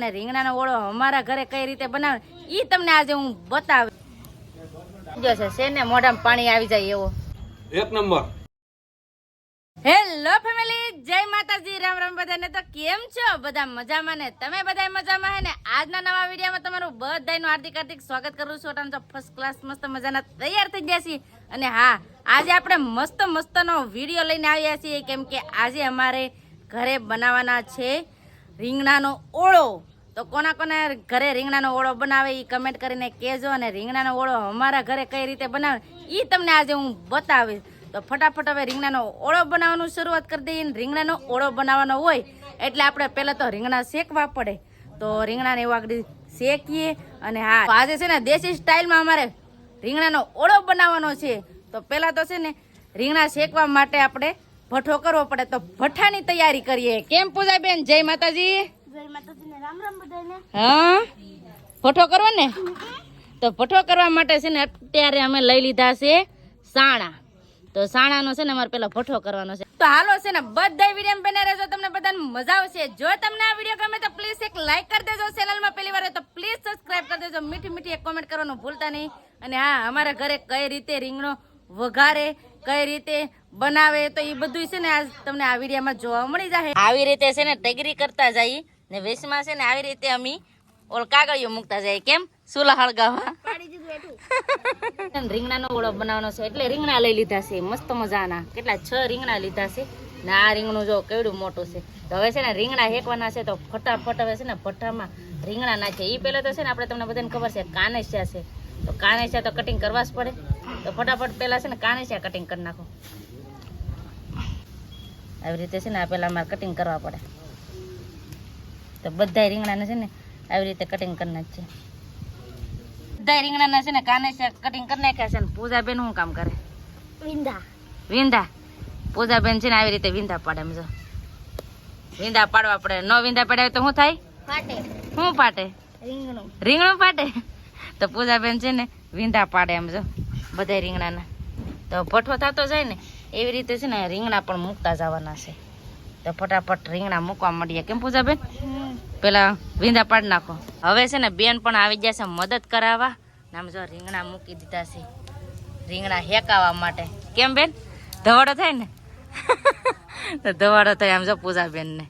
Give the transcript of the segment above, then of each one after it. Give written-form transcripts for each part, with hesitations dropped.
અને રીંગણાનો ઓળો અમારા ઘરે કઈ રીતે બનાવે ઈ તમને આજે હું બતાવી જો છે ને મોઢામાં પાણી આવી જાય એવો એક નંબર. હેલો ફેમિલી, જય માતાજી, રામ રામ બધાને. તો કેમ છો બધા? મજામાં ને? તમે બધા મજામાં હે ને? આજના નવા વિડીયોમાં તમારું બધાનું હાર્દિક હાર્દિક સ્વાગત કરું છું. તો ફર્સ્ટ ક્લાસ મસ્ત મજાના તૈયાર થઈ ગયા છીએ. અને હા, આજે આપણે મસ્તનો વિડીયો લઈને આવ્યા છીએ, કેમ કે આજે અમારે ઘરે બનાવવાના છે રીંગણાનો ઓળો. તો કોના ઘરે રીંગણાનો ઓળો બનાવે એ કમેન્ટ કરીને કહેજો. અને રીંગણાનો ઓળો અમારા ઘરે કઈ રીતે બનાવે એ તમને આજે હું બતાવીશ. તો ફટાફટ હવે રીંગણાનો ઓળો બનાવવાનું શરૂઆત કરી દઈએ. રીંગણાનો ઓળો બનાવવાનો હોય એટલે આપણે પહેલાં તો રીંગણા શેકવા પડે. તો રીંગણાને એવું આગળ શેકીએ. અને હા, આજે છે ને દેશી સ્ટાઇલમાં અમારે રીંગણાનો ઓળો બનાવવાનો છે. તો પહેલાં તો છે ને રીંગણા શેકવા માટે આપણે ભઠ્ઠો કરવો પડે. તો ભઠ્ઠાની તૈયારી કરીએ. કેમ પૂજાબેન? જય માતાજી. જય માતાજી ને રામ રામ બધાને. હા, ભઠ્ઠો કરવો ને? તો ભઠ્ઠો કરવા માટે છે ને અત્યારે અમે લઈ લીધા છે સાણા. તો સાણાનો છે ને અમારે પેલા ભઠ્ઠો કરવાનો છે. તો હાલો છે ને બધા વિડીયો બને રહેજો, તમને બધાને મજા આવશે. જો તમને આ વિડીયો ગમે તો પ્લીઝ એક લાઈક કરી દેજો. ચેનલમાં પહેલી વાર તો પ્લીઝ સબસ્ક્રાઇબ કરી દેજો. મીઠી મીઠી એક કોમેન્ટ કરવાનું ભૂલતા નહીં. અને હા, અમારા ઘરે કઈ રીતે રીંગણો વઘારે, કઈ રીતે બનાવે, તો એ બધું છે ને આજ તમને આ વિડીયોમાં જોવા મળી જાય. આવી રીતે છે ને ટેગરી કરતા જઈએ ને વેસમાં છે ને આવી રીતે અમે ઓલ કાગળિયો મૂકતા જાય. કેમ? સુલા હળગાવા. રીંગણાનો ઓળો બનાવવાનો છે એટલે રીંગણા લઈ લીધા છે મસ્ત મજાના. કેટલા 6 રીંગણા લીધા છે ને આ રીંગણું જો કેવડું મોટું છે. તો હવે છે ને રીંગણા હેકવાના છે. તો ફટાફટ હવે છે ને ભઠ્ઠામાં રીંગણા નાખે. એ પહેલા તો છે ને આપણે તમને બધાને ખબર છે કાનેસિયા છે. તો કાનેસિયા તો કટિંગ કરવા જ પડે. તો ફટાફટ પહેલા છે ને કાનેસિયા કટિંગ કરી નાખો. આવી રીતે છે ને આ પહેલા અમારે કટિંગ કરવા પડે. તો બધા રીંગણાને છે ને આવી રીતે કટિંગ કરી નાખીએ. બધા રીંગણાના છે ને કાનેસિયા કટિંગ કરી નાખ્યા છે. ને પૂજાબેન શું કામ કરે? વિંધા. પૂજાબેન છે ને આવી રીતે વિંધા પાડે. એમ જો વિંધા પાડવા પડે. ન વિંધા પાડે તો શું થાય? ફાટે. શું ફાટે? રીંગણું ફાટે. તો પૂજાબેન છે ને વિંધા પાડે. એમ જો બધા રીંગણાના. તો ભઠ્ઠો થતો જાય ને એવી રીતે છે ને રીંગણા પણ મૂકતા જવાના છે. તો ફટાફટ રીંગણા મૂકવા માંડીએ. કેમ પૂજાબેન? પેલા વિંધા પાડી નાખો. હવે છે ને બેન પણ આવી ગયા છે મદદ કરાવવા. આમ જો રીંગણા મૂકી દીધા છે રીંગણા હેકાવા માટે. કેમ બેન? ધવાડો થાય ને? તો ધવાડો થાય. આમ જો પૂજાબેન ને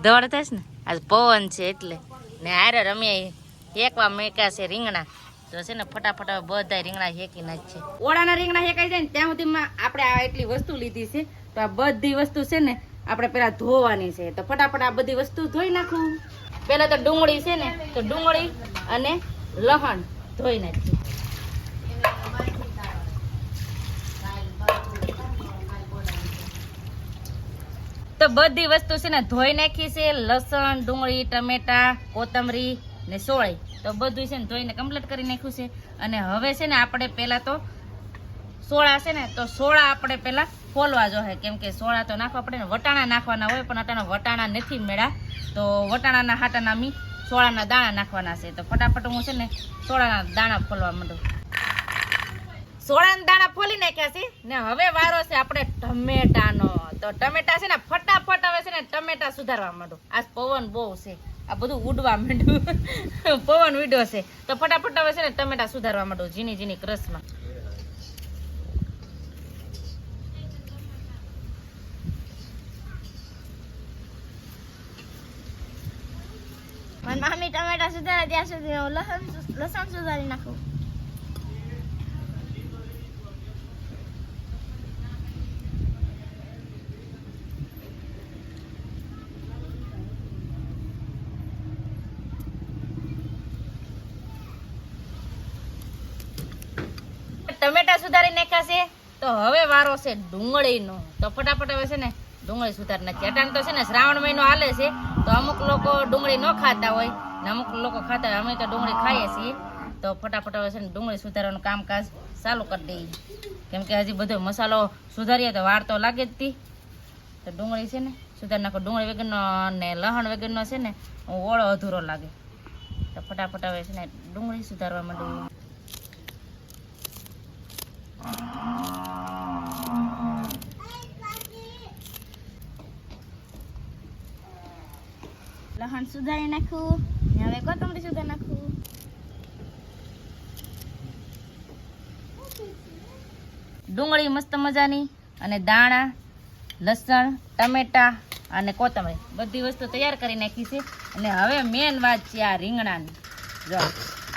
ધવાડો થાય ને. આજ પવન છે એટલે ને હારે રમ્યા હેકવા મૂક્યા છે રીંગણા. તો છે ને ફટાફટ બધા રીંગણા હેકી નાખશે. ઓળાના રીંગણા હેકાઈ જાય ને ત્યાં સુધીમાં આપણે આ એટલી વસ્તુ લીધી છે. તો આ બધી વસ્તુ છે ને આપણે પેલા ધોવાની છે. તો ફટાફટ આ બધી વસ્તુ ધોઈ નાખું. પેલા તો ડુંગળી છે ને, તો ડુંગળી અને લસણ ધોઈ નાખીએ. તો બધી વસ્તુ છે ને ધોઈ નાખી છે. લસણ, ડુંગળી, ટમેટા, કોથમરી ને સોળી. તો બધું છે ને ધોઈને કમ્પ્લીટ કરી નાખ્યું છે. અને હવે છે ને આપણે પેલા તો સોળા છે ને, તો સોળા આપણે પેલા ફોલવા જોઈએ. કેમ કે સોળા તો નાખવા પડે ને. વટાણા નાખવાના હોય પણ અટાણા વટાણા નથી મેળા. તો વટાણાના હાટાના મી સોળાના દાણા નાખવાના છે. તો ફટાફટ હું છે ને સોળાના દાણા ફોલવા માંડું. સોળાના દાણા ફોલી નાખ્યા છે ને હવે વારો છે આપણે ટમેટાનો. તો ટમેટા છે ને ફટાફટ હવે છે ને ટમેટા સુધારવા માંડું. આજ પવન બહુ છે, આ બધું ઉડવા માંડ્યું. પવન ઉડ્યો છે. તો ફટાફટ હવે છે ને ટમેટા સુધારવા માંડું ઝીણી ઝીણી ક્રશમાં. મામી ટમેટા સુધારે ત્યાં સુધી હું લસણ સુધારી નાખું. ટમેટા સુધારી નાખ્યા છે. તો હવે વારો છે ડુંગળીનો. તો ફટાફટ હવે છે ને ડુંગળી સુધારી નાખીએ. અટાણ તો છે ને શ્રાવણ મહિનો હાલે છે. તો અમુક લોકો ડુંગળી ન ખાતા હોય ને અમુક લોકો ખાતા હોય. અમે તો ડુંગળી ખાઈએ છીએ. તો ફટાફટ હવે છે ને ડુંગળી સુધારવાનું કામકાજ ચાલુ કરી દઈએ. કેમ કે હજી બધો મસાલો સુધારીએ તો વાર તો લાગે જ હતી. તો ડુંગળી છે ને સુધારી નાખો. ડુંગળી વગરનો ને લસણ વગરનો છે ને ઓળો અધૂરો લાગે. તો ફટાફટ હવે છે ને ડુંગળી સુધારવા માંડું. લસણ સુધારી નાખું. હવે કોથમરી સુધારી નાખું. ડુંગળી મસ્ત મજાની અને દાણા, લસણ, ટમેટા અને કોથમરી બધી વસ્તુ તૈયાર કરી નાખી છે. અને હવે મેન વાત છે આ રીંગણાની. જો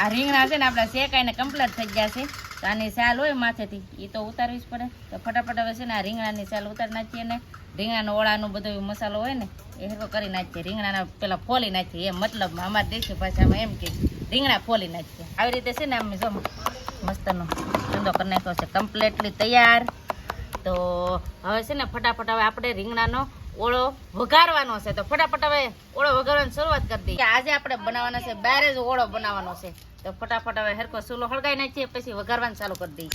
આ રીંગણા છે ને આપણા શેકાઈને કમ્પ્લીટ થઈ ગયા છે. તો આની સાલ હોય માથેથી એ તો ઉતારવી જ પડે. તો ફટાફટ હવે છે ને આ રીંગણાની સાલ ઉતારી નાખીએ ને રીંગણાનો ઓળાનો બધો મસાલો હોય ને એ હરકો કરી નાખીએ. રીંગણાના પેલા ફોલી નાખીએ એમ મતલબ અમારે દેશી ભાષામાં એમ કે રીંગણા ફોલી નાખીએ. આવી રીતે છે ને અમે જો મસ્તનો ધંધો કરી નાખ્યો છે કમ્પ્લીટલી તૈયાર. તો હવે છે ને ફટાફટ હવે આપણે રીંગણાનો ઓળો વઘારવાનો છે. તો ફટાફટ હવે ઓળો વઘારવાની શરૂઆત કરી દઈએ. આજે આપણે બનાવવાનો છે બહાર જ ઓળો બનાવવાનો છે. તો ફટાફટ હવે હરકો ચૂલો હળગાઈ નાખીએ પછી વઘારવાનું ચાલુ કરી દઈએ.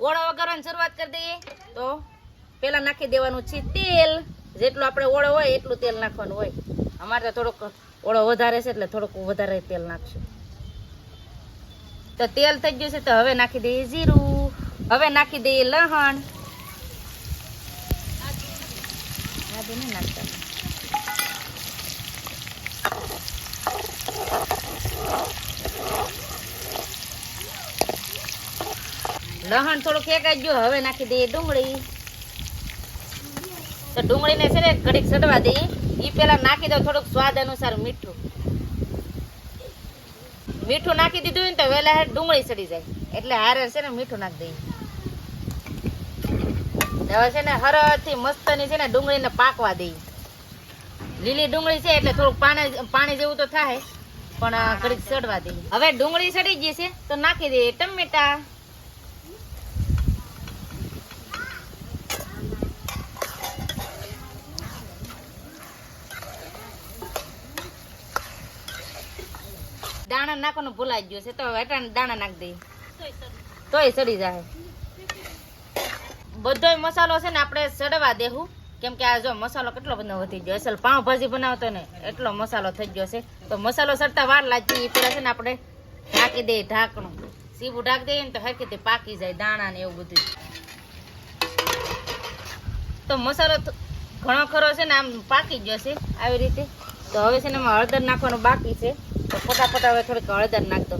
ઓળો વઘારવાની શરૂઆત કરી દઈએ. તો પેલા નાખી દેવાનું છે તેલ. જેટલું આપણે ઓળો હોય એટલું તેલ નાખવાનું હોય. અમારે તો થોડુંક ઓળો વધારે છે એટલે થોડુંક વધારે તેલ નાખશું. તો તેલ થઈ ગયું છે તો હવે નાખી દઈએ જીરું. હવે નાખી દઈએ લસણ. આદુ નહીં નાખતા. લસણ થોડુંક શેકાઈ ગયું. હવે નાખી દઈએ ડુંગળી. તો ડુંગળીને છે ને ઘડીક સડવા દઈએ. એ પેલા નાખી દો થોડુંક સ્વાદ અનુસાર મીઠું. મીઠું નાખી દીધું ને તો વેલા ડુંગળી સડી જાય એટલે હારે છે ને મીઠું નાખી દઈએ. હવે છે ને હરથી મસ્તની છે ને ડુંગળીને પાકવા દઈએ. લીલી ડુંગળી છે એટલે થોડુંક પાણી જેવું તો થાય પણ ઘડીક સડવા દઈએ. હવે ડુંગળી સડી ગઈ છે તો નાખી દઈએ ટમેટા. દાણા નાખવાનું ભૂલાઈ ગયું છે તો હવે દાણા નાખી દઈએ તોય સડી જાય. બધો મસાલો છે ને આપણે સડવા દેવું કેમ કે આ જો મસાલો કેટલો બધો વધી ગયો. અસલ પાઉંભાજી બનાવતો ને એટલો મસાલો થઈ ગયો છે. તો મસાલો સડતા વાર લાગી. પેલા છે ને આપણે ઢાંકી દઈએ ઢાંકણું. સીવું ઢાંકી દઈએ ને તો હરખી રીતે પાકી જાય દાણા ને એવું બધું. તો મસાલો ઘણો ખરો છે ને આમ પાકી ગયો છે આવી રીતે. તો હવે છે ને એમાં હળદર નાખવાનું બાકી છે. તો ફટાફટ હવે થોડીક હળદર નાખ દો.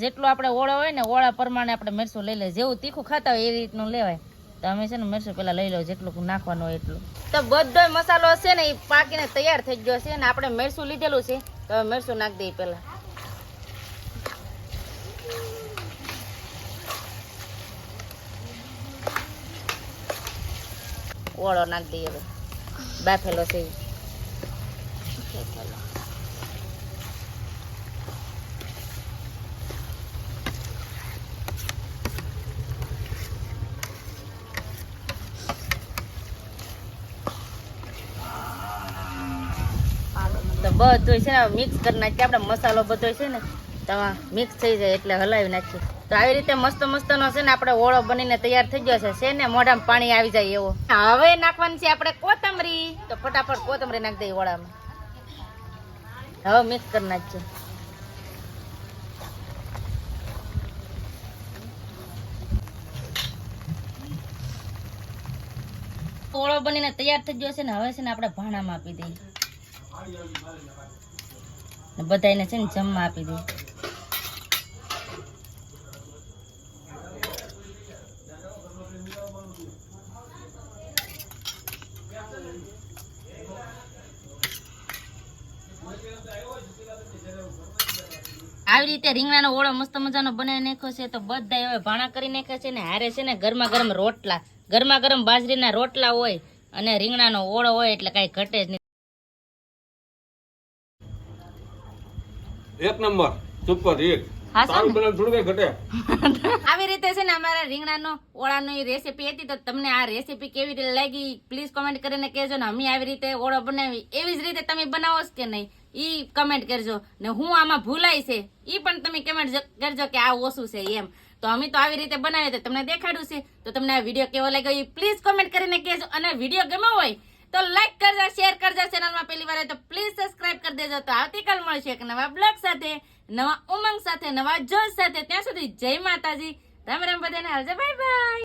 જેટલું આપણે ઓળો હોય ને ઓળા પ્રમાણે આપણે મરચું લઈ લઈએ. જેવું તીખું ખાતા હોય એ રીતનું લેવાય. તો અમે છે ને મરચું પેલા લઈ લો જેટલું નાખવાનું હોય એટલું. તો બધો મસાલો છે ને એ પાકીને તૈયાર થઈ ગયો છે ને આપણે મરચું લીધેલું છે તો હવે મરચું નાખી દઈએ પેલા. ઓળો નાખી દઈએ હવે બાફેલો છે. તો બધું છે ને મિક્સ કરી નાખીએ. આપણે મસાલો બધો છે ને તો મિક્સ થઈ જાય એટલે હલાવી નાખીએ. તો આવી રીતે મસ્ત મસ્તનો છે ને આપણે ઓળો બનીને તૈયાર થઈ ગયો છે ને મોઢામાં પાણી આવી જાય એવો. હવે નાખવાની છે આપણે કોથમરી. તો ફટાફટ કોથમરી નાખી દઈએ ઓળામાં. હવે મિક્સ કરી નાખીએ. ઓળો બનીને તૈયાર થઈ ગયો છે ને હવે છે ને આપણે ભાણામાં આપી દઈએ. બધાને છે ને જમવા આપી દઈએ. આવી રીતે રીંગણાનો ઓળો મસ્ત મજાનો બનાવી નાખ્યો છે. તો બધા હવે ભાણા કરી નાખ્યા છે ને હારે છે ને ગરમા ગરમ રોટલા, ગરમા ગરમ બાજરીના રોટલા હોય અને રીંગણાનો ઓળો હોય એટલે કઈ ઘટે જ નહીં. એક નંબર સુપર હિટ. સારું બને થોડું કઈ ઘટે. આવી રીતે છે ને અમારા રીંગણાનો ઓળાની રેસીપી હતી. તો તમને આ રેસીપી કેવી રીતે લાગી પ્લીઝ કમેન્ટ કરીને કહેજો ને. અમે આવી રીતે ઓળો બનાવી એવી જ રીતે તમે બનાવો છો કે નહીં ઈ કમેન્ટ કરજો ને. હું આમાં ભૂલાય છે ઈ પણ તમે કમેન્ટ કરજો કે આ ઓછું છે એમ. તો અમે તો આવી રીતે બનાવીએ તો તમને દેખાડ્યું છે. તો તમને આ વિડીયો કેવો લાગ્યો એ પ્લીઝ કમેન્ટ કરીને કહેજો. અને વિડીયો ગમ્યો હોય તો લાઈક કરજો, શેર કરજો. ચેનલમાં પહેલી વાર તો પ્લીઝ સબસ્ક્રાઇબ કરી દેજો. તો આવતીકાલ મળશે એક નવા બ્લોગ સાથે. નવા ઉમંગ સાથે, નવા જોશ સાથે. ત્યાં સુધી જય માતાજી. રામ રામ બધાને. હાલજો, બાય બાય.